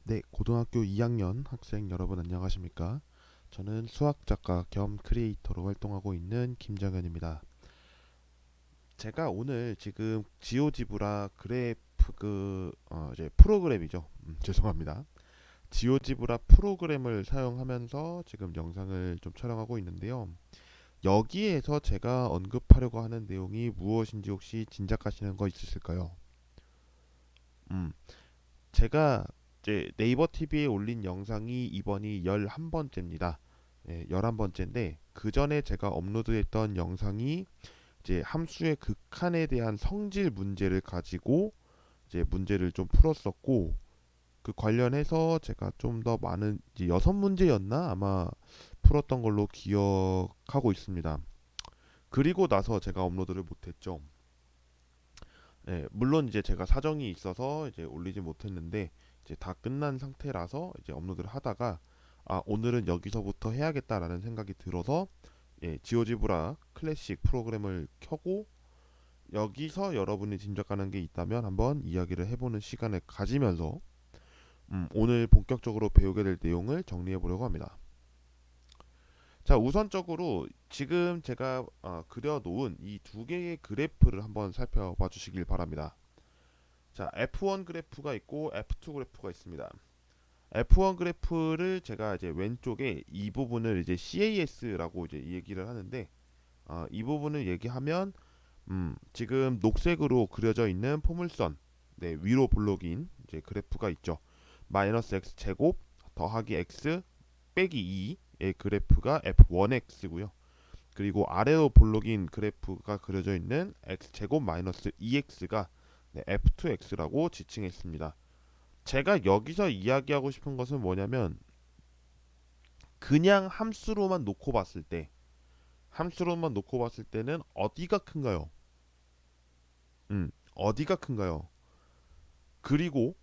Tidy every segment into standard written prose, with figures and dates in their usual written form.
네, 고등학교 2학년 학생 여러분 안녕하십니까? 저는 수학 작가 겸 크리에이터로 활동하고 있는 김정현입니다. 제가 오늘 지금 지오지브라 그래프 이제 프로그램이죠. 죄송합니다. 지오지브라 프로그램을 사용하면서 지금 영상을 좀 촬영하고 있는데요. 여기에서 제가 언급하려고 하는 내용이 무엇인지 혹시 짐작하시는 거 있으실까요? 음, 제가 이제 네이버 TV에 올린 영상이 이번이 11번째입니다. 예, 11번째인데 그 전에 제가 업로드했던 영상이 이제 함수의 극한에 대한 성질 문제를 가지고 이제 문제를 좀 풀었었고 그 관련해서 제가 좀 더 많은 이제 6문제였나 아마 풀었던 걸로 기억하고 있습니다. 그리고 나서 제가 업로드를 못했죠. 예, 물론 이제 제가 사정이 있어서 이제 올리지 못했는데 이제 다 끝난 상태라서 이제 업로드를 하다가 오늘은 여기서부터 해야겠다라는 생각이 들어서 예, 지오지브라 클래식 프로그램을 켜고 여기서 여러분이 짐작하는 게 있다면 한번 이야기를 해보는 시간을 가지면서 오늘 본격적으로 배우게 될 내용을 정리해 보려고 합니다. 자, 우선적으로 지금 제가 그려놓은 이 두 개의 그래프를 한번 살펴봐 주시길 바랍니다. 자, F1 그래프가 있고 F2 그래프가 있습니다. F1 그래프를 제가 이제 왼쪽에 이 부분을 이제 CAS라고 이제 얘기를 하는데 이 부분을 얘기하면 지금 녹색으로 그려져 있는 포물선 네, 위로 블록인 이제 그래프가 있죠. 마이너스 x 제곱 더하기 x 빼기 2의 그래프가 F1x고요. 그리고 아래로 볼록인 그래프가 그려져 있는 x 제곱 마이너스 2x가 네, F2x라고 지칭했습니다. 제가 여기서 이야기하고 싶은 것은 뭐냐면 그냥 함수로만 놓고 봤을 때는 어디가 큰가요? 어디가 큰가요? 그리고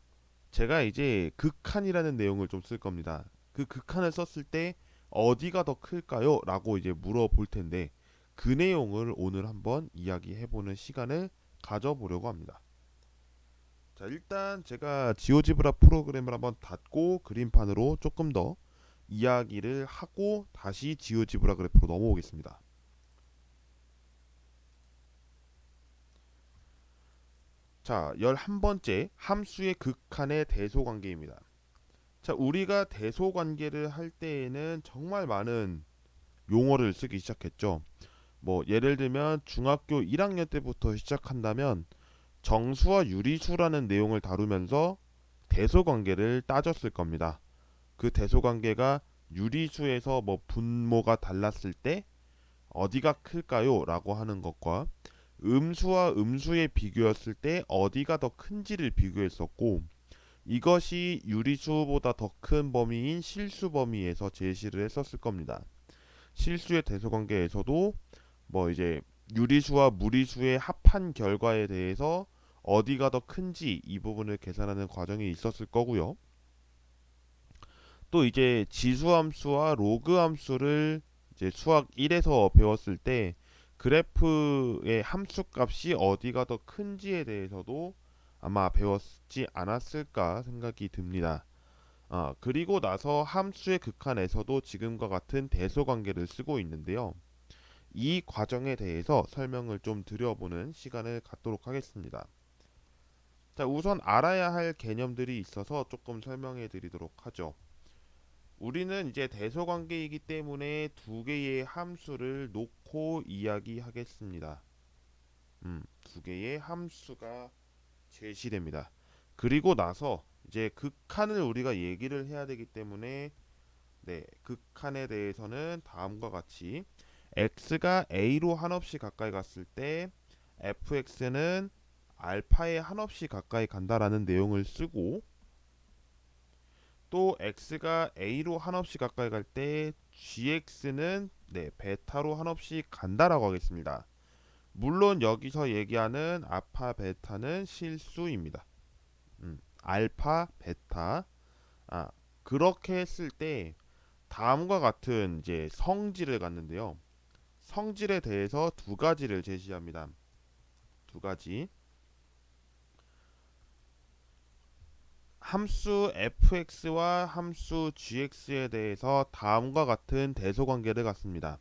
제가 이제 극한이라는 내용을 좀 쓸 겁니다. 그 극한을 썼을 때 어디가 더 클까요? 라고 이제 물어볼 텐데 그 내용을 오늘 한번 이야기해보는 시간을 가져보려고 합니다. 자, 일단 제가 지오지브라 프로그램을 한번 닫고 그림판으로 조금 더 이야기를 하고 다시 지오지브라 그래프로 넘어오겠습니다. 자, 11번째 함수의 극한의 대소관계입니다. 자, 우리가 대소관계를 할 때에는 정말 많은 용어를 쓰기 시작했죠. 뭐 예를 들면 중학교 1학년 때부터 시작한다면 정수와 유리수라는 내용을 다루면서 대소관계를 따졌을 겁니다. 그 대소관계가 유리수에서 뭐 분모가 달랐을 때 어디가 클까요? 라고 하는 것과 음수와 음수의 비교였을 때 어디가 더 큰지를 비교했었고 이것이 유리수보다 더 큰 범위인 실수 범위에서 제시를 했었을 겁니다. 실수의 대소관계에서도 뭐 이제 유리수와 무리수의 합한 결과에 대해서 어디가 더 큰지 이 부분을 계산하는 과정이 있었을 거고요. 또 이제 지수함수와 로그함수를 이제 수학 1에서 배웠을 때 그래프의 함수값이 어디가 더 큰지에 대해서도 아마 배웠지 않았을까 생각이 듭니다. 그리고 나서 함수의 극한에서도 지금과 같은 대소관계를 쓰고 있는데요. 이 과정에 대해서 설명을 좀 드려보는 시간을 갖도록 하겠습니다. 자, 우선 알아야 할 개념들이 있어서 조금 설명해 드리도록 하죠. 우리는 이제 대소관계이기 때문에 두 개의 함수를 놓고 이야기하겠습니다. 두 개의 함수가 제시됩니다. 그리고 나서 이제 극한을 우리가 얘기를 해야 되기 때문에 네, 극한에 대해서는 다음과 같이 x가 a로 한없이 가까이 갔을 때 fx는 알파에 한없이 가까이 간다라는 내용을 쓰고 또 x가 a로 한없이 가까이 갈 때 gx는 네, 베타로 한없이 간다라고 하겠습니다. 물론 여기서 얘기하는 아파 베타는 실수입니다. 알파 베타 그렇게 했을 때 다음과 같은 이제 성질을 갖는데요. 성질에 대해서 두 가지를 제시합니다. 두 가지. 함수 fx와 함수 gx에 대해서 다음과 같은 대소관계를 갖습니다.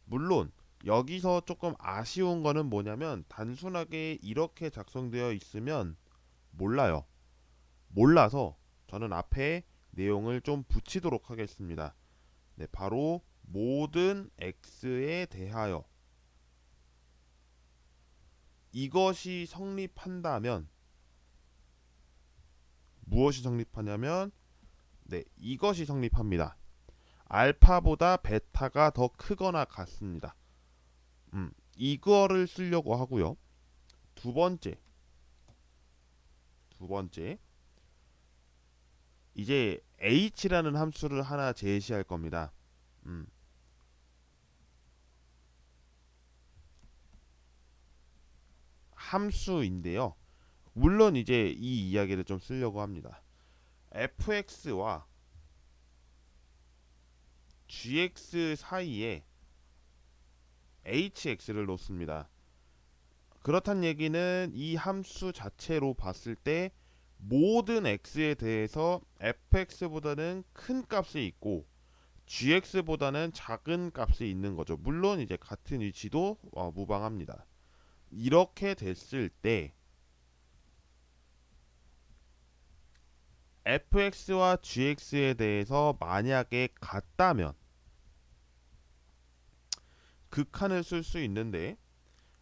물론 여기서 조금 아쉬운 거는 뭐냐면 단순하게 이렇게 작성되어 있으면 몰라요. 몰라서 저는 앞에 내용을 좀 붙이도록 하겠습니다. 네, 바로 모든 x에 대하여 이것이 성립한다면 무엇이 성립하냐면 네, 이것이 성립합니다. 알파보다 베타가 더 크거나 같습니다. 이거를 쓰려고 하고요. 두 번째, 이제 h라는 함수를 하나 제시할 겁니다. 음, 함수인데요. 물론 이제 이 이야기를 좀 쓰려고 합니다. fx와 gx 사이에 hx를 놓습니다. 그렇단 얘기는 이 함수 자체로 봤을 때 모든 x에 대해서 fx보다는 큰 값이 있고 gx보다는 작은 값이 있는 거죠. 물론 이제 같은 위치도 무방합니다. 이렇게 됐을 때 fx와 gx에 대해서 만약에 같다면 극한을 쓸 수 있는데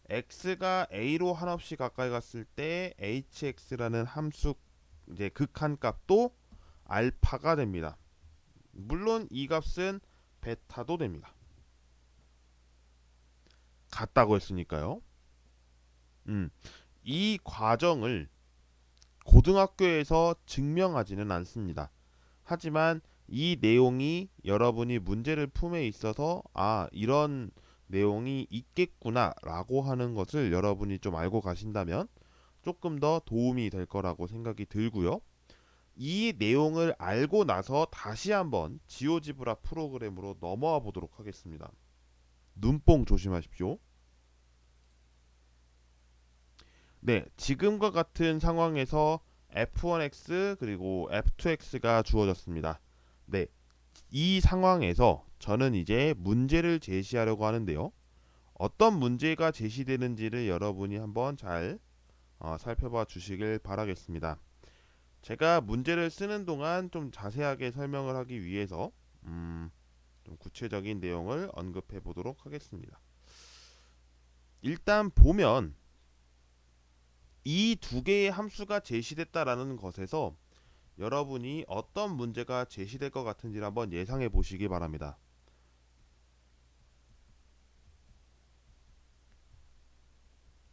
x가 a로 한없이 가까이 갔을 때 hx라는 함수 이제 극한 값도 알파가 됩니다. 물론 이 값은 베타도 됩니다. 같다고 했으니까요. 이 과정을 고등학교에서 증명하지는 않습니다. 하지만 이 내용이 여러분이 문제를 품에 있어서 이런 내용이 있겠구나 라고 하는 것을 여러분이 좀 알고 가신다면 조금 더 도움이 될 거라고 생각이 들고요. 이 내용을 알고 나서 다시 한번 지오지브라 프로그램으로 넘어와 보도록 하겠습니다. 눈뽕 조심하십시오. 네, 지금과 같은 상황에서 f1x 그리고 f2x가 주어졌습니다. 네, 이 상황에서 저는 이제 문제를 제시하려고 하는데요. 어떤 문제가 제시되는지를 여러분이 한번 잘 살펴봐 주시길 바라겠습니다. 제가 문제를 쓰는 동안 좀 자세하게 설명을 하기 위해서 좀 구체적인 내용을 언급해 보도록 하겠습니다. 일단 보면 이 두 개의 함수가 제시됐다라는 것에서 여러분이 어떤 문제가 제시될 것 같은지를 한번 예상해 보시기 바랍니다.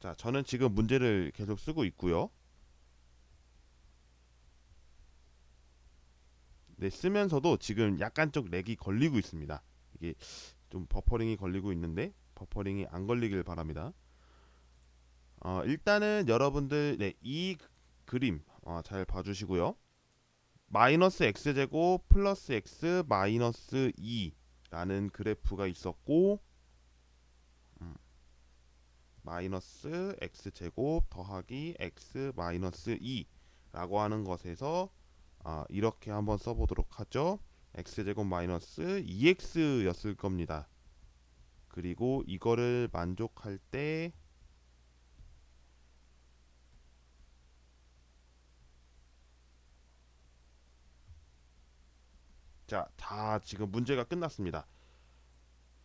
자, 저는 지금 문제를 계속 쓰고 있고요. 네, 쓰면서도 지금 약간 좀 렉이 걸리고 있습니다. 이게 좀 버퍼링이 걸리고 있는데 버퍼링이 안 걸리길 바랍니다. 일단은 여러분들 이 그림 잘 봐주시고요. 마이너스 x제곱 플러스 x 마이너스 2라는 그래프가 있었고 마이너스 x제곱 더하기 x 마이너스 2라고 하는 것에서 이렇게 한번 써보도록 하죠. x제곱 마이너스 2x였을 겁니다. 그리고 이거를 만족할 때 자, 다 지금 문제가 끝났습니다.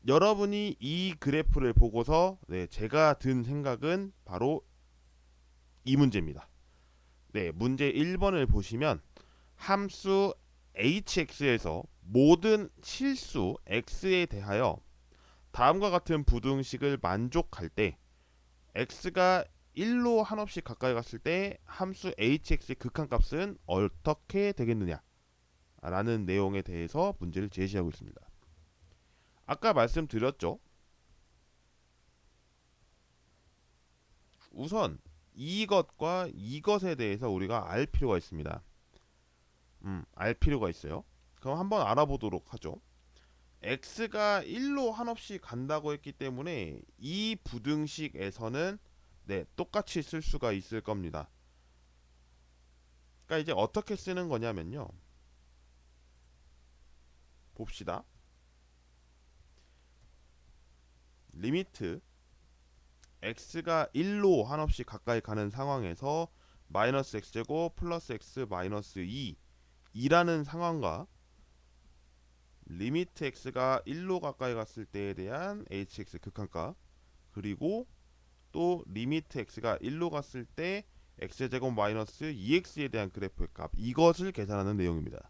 여러분이 이 그래프를 보고서 제가 든 생각은 바로 이 문제입니다. 네, 문제 1번을 보시면 함수 hx에서 모든 실수 x에 대하여 다음과 같은 부등식을 만족할 때 x가 1로 한없이 가까이 갔을 때 함수 hx의 극한값은 어떻게 되겠느냐 라는 내용에 대해서 문제를 제시하고 있습니다. 아까 말씀드렸죠. 우선 이것과 이것에 대해서 우리가 알 필요가 있습니다. 알 필요가 있어요. 그럼 한번 알아보도록 하죠. x가 1로 한없이 간다고 했기 때문에 이 부등식에서는 똑같이 쓸 수가 있을 겁니다. 그러니까 이제 어떻게 쓰는 거냐면요. 봅시다. 리미트 x가 1로 한없이 가까이 가는 상황에서 마이너스 x제곱 플러스 x 마이너스 2라는 상황과 리미트 x가 1로 가까이 갔을 때에 대한 hx 극한값, 그리고 또 리미트 x가 1로 갔을 때 x제곱 마이너스 2x에 대한 그래프의 값, 이것을 계산하는 내용입니다.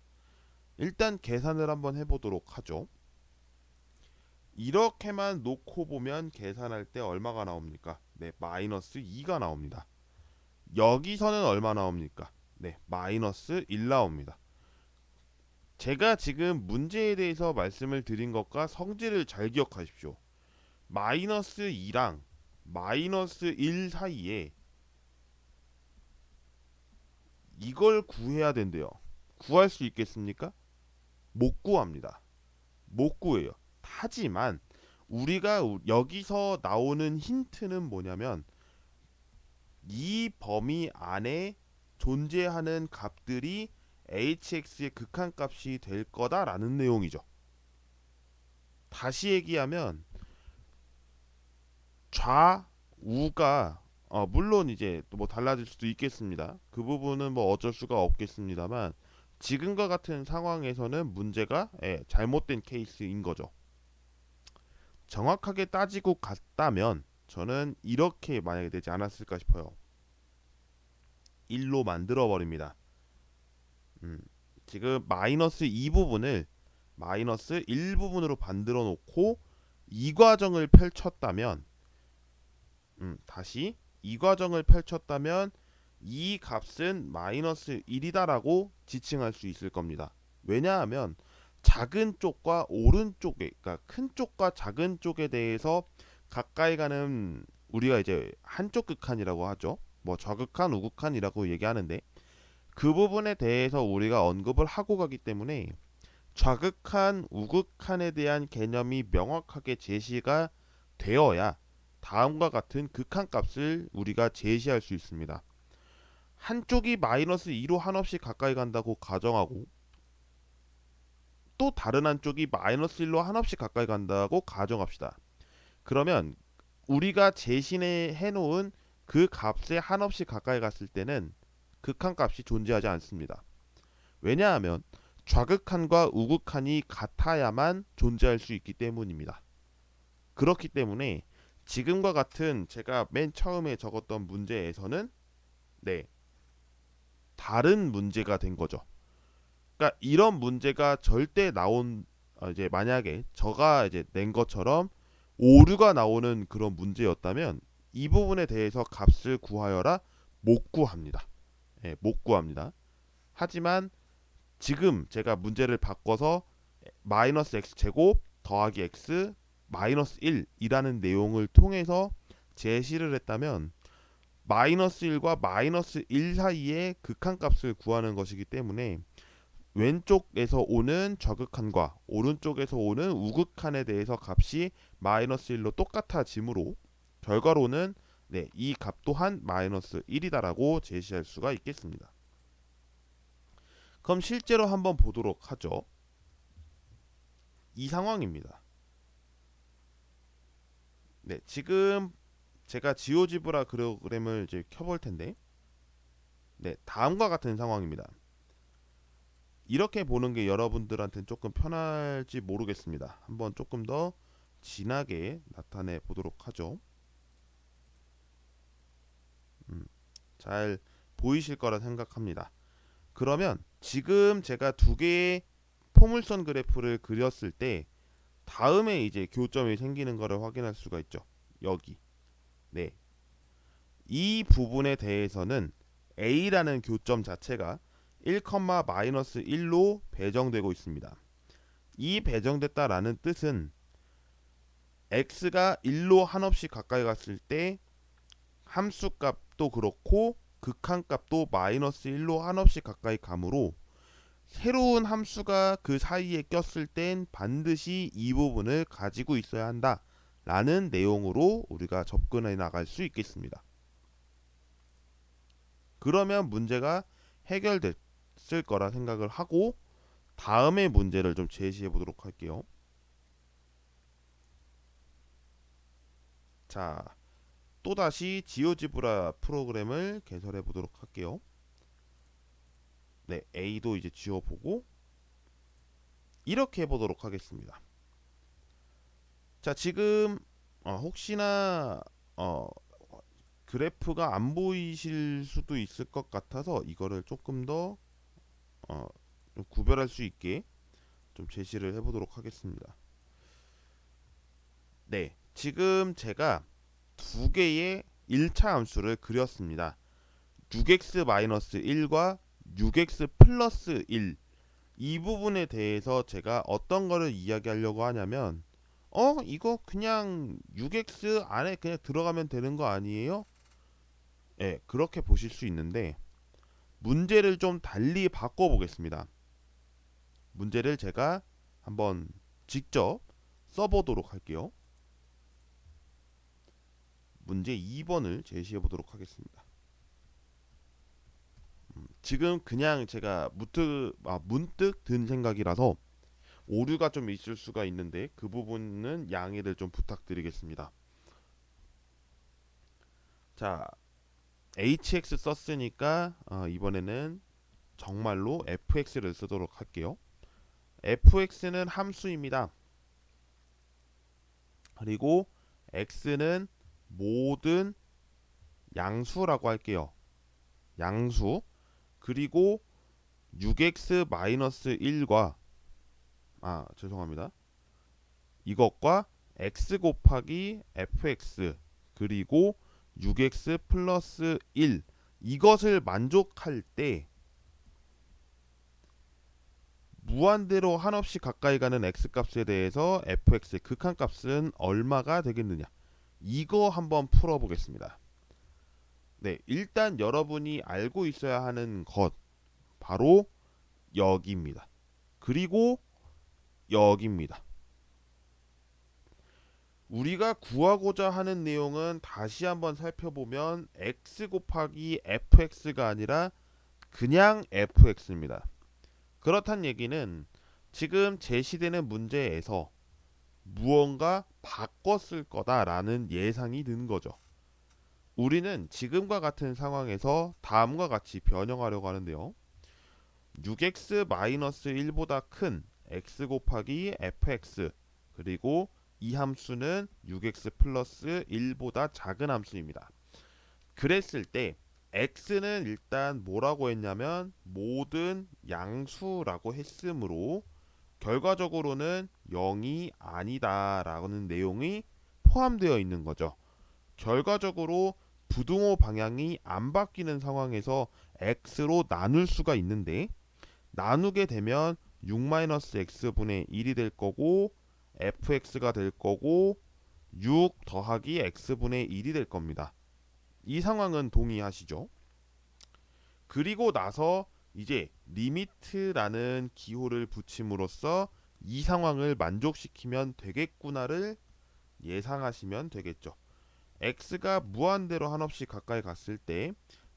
일단 계산을 한번 해보도록 하죠. 이렇게만 놓고 보면 계산할 때 얼마가 나옵니까? 네, 마이너스 2가 나옵니다. 여기서는 얼마 나옵니까? 네, 마이너스 1 나옵니다. 제가 지금 문제에 대해서 말씀을 드린 것과 성질을 잘 기억하십시오. 마이너스 2랑 마이너스 1 사이에 이걸 구해야 된대요. 구할 수 있겠습니까? 못 구합니다. 못 구해요. 하지만 우리가 여기서 나오는 힌트는 뭐냐면 이 범위 안에 존재하는 값들이 hx의 극한값이 될 거다라는 내용이죠. 다시 얘기하면 좌우가 물론 이제 또 뭐 달라질 수도 있겠습니다. 그 부분은 뭐 어쩔 수가 없겠습니다만 지금과 같은 상황에서는 문제가 잘못된 케이스인 거죠. 정확하게 따지고 갔다면 저는 이렇게 만약에 되지 않았을까 싶어요. 1로 만들어 버립니다. 지금 마이너스 2 부분을 마이너스 1 부분으로 만들어 놓고 이 과정을 펼쳤다면 다시 이 과정을 펼쳤다면 이 값은 마이너스 1이다라고 지칭할 수 있을 겁니다. 왜냐하면 작은 쪽과 오른쪽에, 그러니까 큰 쪽과 작은 쪽에 대해서 가까이 가는, 우리가 이제 한쪽 극한이라고 하죠. 뭐 좌극한, 우극한이라고 얘기하는데 그 부분에 대해서 우리가 언급을 하고 가기 때문에 좌극한, 우극한에 대한 개념이 명확하게 제시가 되어야 다음과 같은 극한값을 우리가 제시할 수 있습니다. 한쪽이 마이너스 2로 한없이 가까이 간다고 가정하고 또 다른 한쪽이 마이너스 1로 한없이 가까이 간다고 가정합시다. 그러면 우리가 제시해 놓은 그 값에 한없이 가까이 갔을 때는 극한값이 존재하지 않습니다. 왜냐하면 좌극한과 우극한이 같아야만 존재할 수 있기 때문입니다. 그렇기 때문에 지금과 같은 제가 맨 처음에 적었던 문제에서는 다른 문제가 된 거죠. 그러니까 이런 문제가 절대 나온 이제 만약에 제가 이제 낸 것처럼 오류가 나오는 그런 문제였다면 이 부분에 대해서 값을 구하여라 못 구합니다. 못 구합니다. 하지만 지금 제가 문제를 바꿔서 마이너스 x 제곱 더하기 x 마이너스 1이라는 내용을 통해서 제시를 했다면 마이너스 1과 마이너스 1 사이의 극한값을 구하는 것이기 때문에 왼쪽에서 오는 좌극한과 오른쪽에서 오는 우극한에 대해서 값이 마이너스 1로 똑같아지므로 결과로는 이 값 또한 마이너스 1이다라고 제시할 수가 있겠습니다. 그럼 실제로 한번 보도록 하죠. 이 상황입니다. 지금 제가 지오지브라 프로그램을 이제 켜볼 텐데, 다음과 같은 상황입니다. 이렇게 보는 게 여러분들한테는 조금 편할지 모르겠습니다. 한번 조금 더 진하게 나타내 보도록 하죠. 잘 보이실 거라 생각합니다. 그러면 지금 제가 두 개의 포물선 그래프를 그렸을 때 다음에 이제 교점이 생기는 것을 확인할 수가 있죠. 여기. 이 부분에 대해서는 A라는 교점 자체가 1, 마이너스 1로 배정되고 있습니다. 이 배정됐다라는 뜻은 x가 1로 한없이 가까이 갔을 때 함수값도 그렇고 극한값도 마이너스 1로 한없이 가까이 가므로 새로운 함수가 그 사이에 꼈을 땐 반드시 이 부분을 가지고 있어야 한다 라는 내용으로 우리가 접근해 나갈 수 있겠습니다. 그러면 문제가 해결됐을 거라 생각을 하고 다음의 문제를 좀 제시해 보도록 할게요. 자, 또다시 지오지브라 프로그램을 개설해 보도록 할게요. 네, A도 이제 지워보고 이렇게 해보도록 하겠습니다. 자, 지금 혹시나 그래프가 안 보이실 수도 있을 것 같아서 이거를 조금 더 좀 구별할 수 있게 좀 제시를 해보도록 하겠습니다. 네, 지금 제가 두 개의 1차 함수를 그렸습니다. 6x-1과 6x 플러스 1, 이 부분에 대해서 제가 어떤 거를 이야기하려고 하냐면 이거 그냥 6x 안에 그냥 들어가면 되는 거 아니에요? 예, 그렇게 보실 수 있는데 문제를 좀 달리 바꿔 보겠습니다. 문제를 제가 한번 직접 써보도록 할게요. 문제 2번을 제시해 보도록 하겠습니다. 지금 그냥 제가 문득 든 생각이라서 오류가 좀 있을 수가 있는데 그 부분은 양해를 좀 부탁드리겠습니다. 자, hx 썼으니까 이번에는 정말로 fx를 쓰도록 할게요. fx는 함수입니다. 그리고 x는 모든 양수라고 할게요. 양수. 그리고 6x-1과 죄송합니다. 이것과 x 곱하기 fx 그리고 6x 플러스 1, 이것을 만족할 때 무한대로 한없이 가까이 가는 x값에 대해서 fx의 극한값은 얼마가 되겠느냐, 이거 한번 풀어보겠습니다. 네, 일단 여러분이 알고 있어야 하는 것 바로 여기입니다. 그리고 여기입니다. 우리가 구하고자 하는 내용은 다시 한번 살펴보면 x 곱하기 fx가 아니라 그냥 fx입니다. 그렇단 얘기는 지금 제시되는 문제에서 무언가 바꿨을 거다라는 예상이 든 거죠. 우리는 지금과 같은 상황에서 다음과 같이 변형하려고 하는데요. 6x-1보다 큰 x 곱하기 fx 그리고 이 함수는 6x 플러스 1보다 작은 함수입니다. 그랬을 때 x는 일단 뭐라고 했냐면 모든 양수라고 했으므로 결과적으로는 0이 아니다 라는 내용이 포함되어 있는 거죠. 결과적으로 부등호 방향이 안 바뀌는 상황에서 x로 나눌 수가 있는데 나누게 되면 6-x분의 1이 될 거고 fx가 될 거고 6 더하기 x분의 1이 될 겁니다. 이 상황은 동의하시죠? 그리고 나서 이제 리미트라는 기호를 붙임으로써 이 상황을 만족시키면 되겠구나를 예상하시면 되겠죠. x가 무한대로 한없이 가까이 갔을 때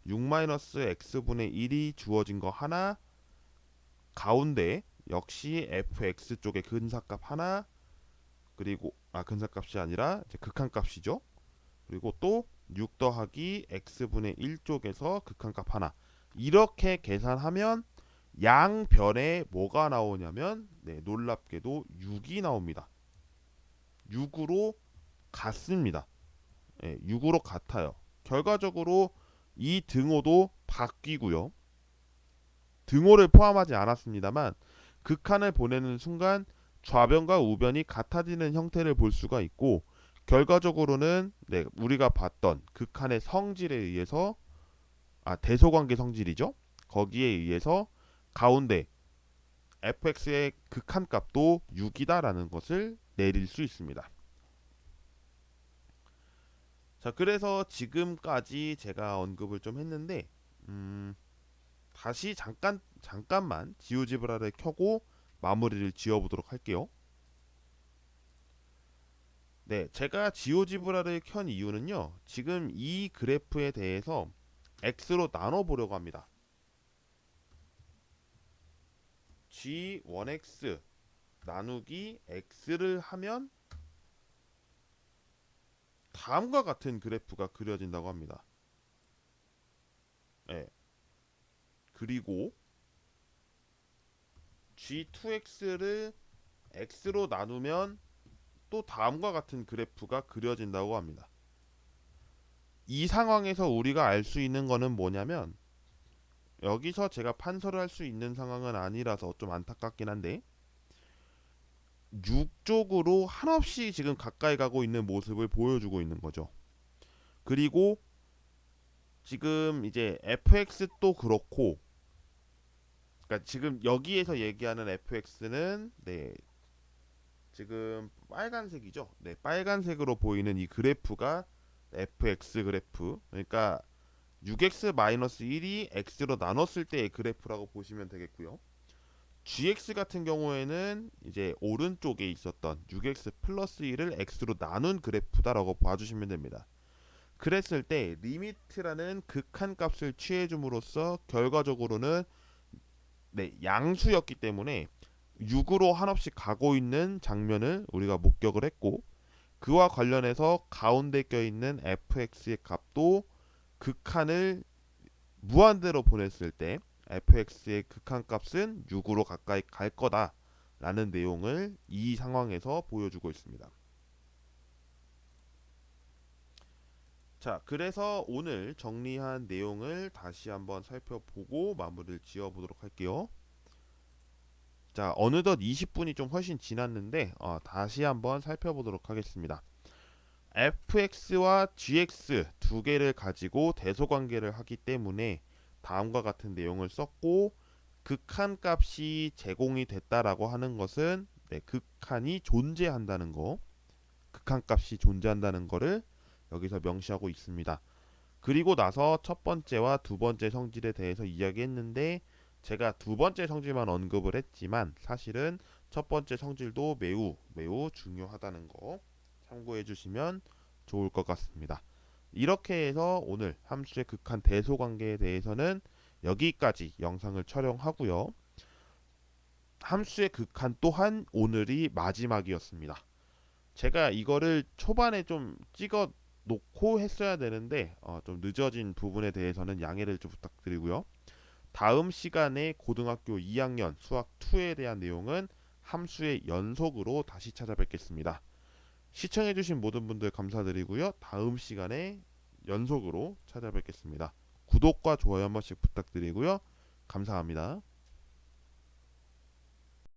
6-x분의 1이 주어진 거 하나, 가운데 역시 fx 쪽에 근사값 하나, 그리고 근사값이 아니라 이제 극한값이죠. 그리고 또 6 더하기 x분의 1 쪽에서 극한값 하나, 이렇게 계산하면 양변에 뭐가 나오냐면 놀랍게도 6이 나옵니다. 6으로 같습니다. 6으로 같아요. 결과적으로 이 등호도 바뀌고요. 등호를 포함하지 않았습니다만 극한을 보내는 순간 좌변과 우변이 같아지는 형태를 볼 수가 있고, 결과적으로는 우리가 봤던 극한의 성질에 의해서 대소관계 성질이죠. 거기에 의해서 가운데 fx의 극한값도 6이다라는 것을 내릴 수 있습니다. 자, 그래서 지금까지 제가 언급을 좀 했는데 다시 잠깐만 지오지브라를 켜고 마무리를 지어보도록 할게요. 네, 제가 지오지브라를 켠 이유는요, 지금 이 그래프에 대해서 x로 나눠 보려고 합니다. G1x 나누기 x를 하면 다음과 같은 그래프가 그려진다고 합니다. 예. 그리고 G2x를 x로 나누면 또 다음과 같은 그래프가 그려진다고 합니다. 이 상황에서 우리가 알 수 있는 거는 뭐냐면, 여기서 제가 판서를 할 수 있는 상황은 아니라서 좀 안타깝긴 한데 6쪽으로 한없이 지금 가까이 가고 있는 모습을 보여주고 있는 거죠. 그리고 지금 이제 fx도 그렇고, 그러니까 지금 여기에서 얘기하는 fx는 지금 빨간색이죠. 빨간색으로 보이는 이 그래프가 fx 그래프. 그러니까 6x-1이 x로 나눴을 때의 그래프라고 보시면 되겠고요. gx 같은 경우에는 이제 오른쪽에 있었던 6x 플러스 1을 x로 나눈 그래프다라고 봐주시면 됩니다. 그랬을 때 리미트라는 극한 값을 취해줌으로써 결과적으로는 양수였기 때문에 6으로 한없이 가고 있는 장면을 우리가 목격을 했고, 그와 관련해서 가운데 껴있는 fx의 값도 극한을 무한대로 보냈을 때 fx의 극한값은 6으로 가까이 갈 거다라는 내용을 이 상황에서 보여주고 있습니다. 자, 그래서 오늘 정리한 내용을 다시 한번 살펴보고 마무리를 지어보도록 할게요. 자, 어느덧 20분이 좀 훨씬 지났는데 다시 한번 살펴보도록 하겠습니다. fx와 gx 두 개를 가지고 대소관계를 하기 때문에 다음과 같은 내용을 썼고, 극한값이 제공이 됐다라고 하는 것은 극한이 존재한다는 거, 극한값이 존재한다는 거를 여기서 명시하고 있습니다. 그리고 나서 첫 번째와 두 번째 성질에 대해서 이야기했는데, 제가 두 번째 성질만 언급을 했지만 사실은 첫 번째 성질도 매우 매우 중요하다는 거 참고해 주시면 좋을 것 같습니다. 이렇게 해서 오늘 함수의 극한 대소관계에 대해서는 여기까지 영상을 촬영하고요. 함수의 극한 또한 오늘이 마지막이었습니다. 제가 이거를 초반에 좀 찍어 놓고 했어야 되는데 좀 늦어진 부분에 대해서는 양해를 좀 부탁드리고요. 다음 시간에 고등학교 2학년 수학 2에 대한 내용은 함수의 연속으로 다시 찾아뵙겠습니다. 시청해주신 모든 분들 감사드리고요. 다음 시간에 연속으로 찾아뵙겠습니다. 구독과 좋아요 한 번씩 부탁드리고요. 감사합니다.